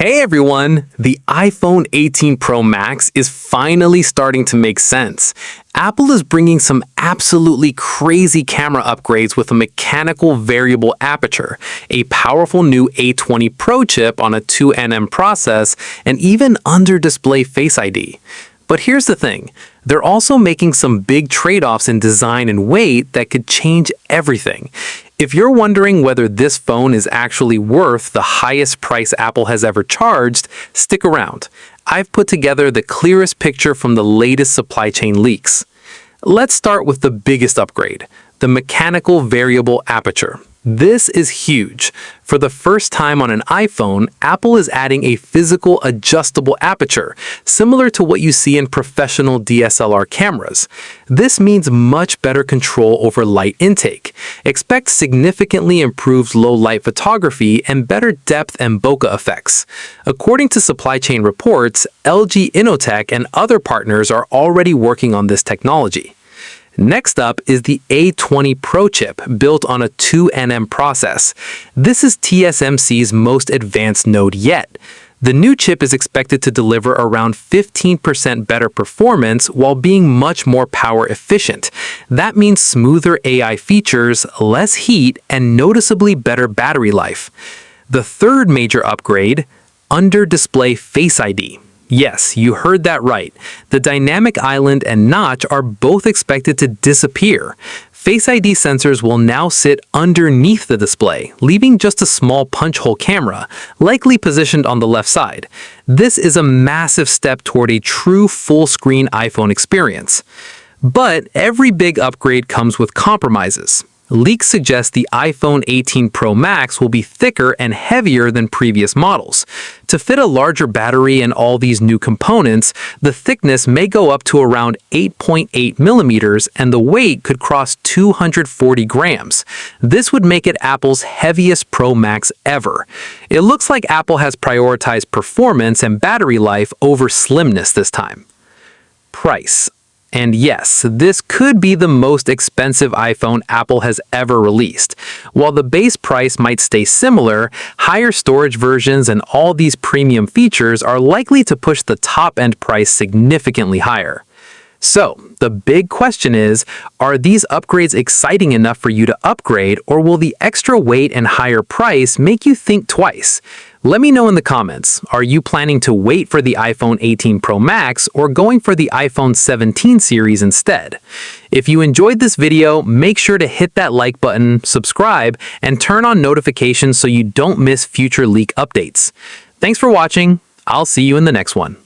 Hey everyone! The iPhone 18 Pro Max is finally starting to make sense. Apple is bringing some absolutely crazy camera upgrades with a mechanical variable aperture, a powerful new A20 Pro chip on a 2nm process, and even under-display Face ID. But here's the thing, they're also making some big trade-offs in design and weight that could change everything. If you're wondering whether this phone is actually worth the highest price Apple has ever charged, stick around. I've put together the clearest picture from the latest supply chain leaks. Let's start with the biggest upgrade, the mechanical variable aperture. This is huge. For the first time on an iPhone, Apple is adding a physical adjustable aperture, similar to what you see in professional DSLR cameras. This means much better control over light intake. Expect significantly improved low-light photography and better depth and bokeh effects. According to supply chain reports, LG Innotek and other partners are already working on this technology. Next up is the A20 Pro chip, built on a 2nm process. This is TSMC's most advanced node yet. The new chip is expected to deliver around 15% better performance while being much more power efficient. That means smoother AI features, less heat, and noticeably better battery life. The third major upgrade, under-display Face ID. Yes, you heard that right. The dynamic island and notch are both expected to disappear. Face ID sensors will now sit underneath the display, leaving just a small punch-hole camera, likely positioned on the left side. This is a massive step toward a true full-screen iPhone experience. But every big upgrade comes with compromises. Leaks suggest the iPhone 18 Pro Max will be thicker and heavier than previous models. To fit a larger battery and all these new components, the thickness may go up to around 8.8 millimeters and the weight could cross 240 grams. This would make it Apple's heaviest Pro Max ever. It looks like Apple has prioritized performance and battery life over slimness this time. Price. And yes, this could be the most expensive iPhone Apple has ever released. While the base price might stay similar, higher storage versions and all these premium features are likely to push the top-end price significantly higher. So, the big question is, are these upgrades exciting enough for you to upgrade, or will the extra weight and higher price make you think twice? Let me know in the comments, are you planning to wait for the iPhone 18 Pro Max or going for the iPhone 17 series instead? If you enjoyed this video, make sure to hit that like button, subscribe, and turn on notifications so you don't miss future leak updates. Thanks for watching. I'll see you in the next one.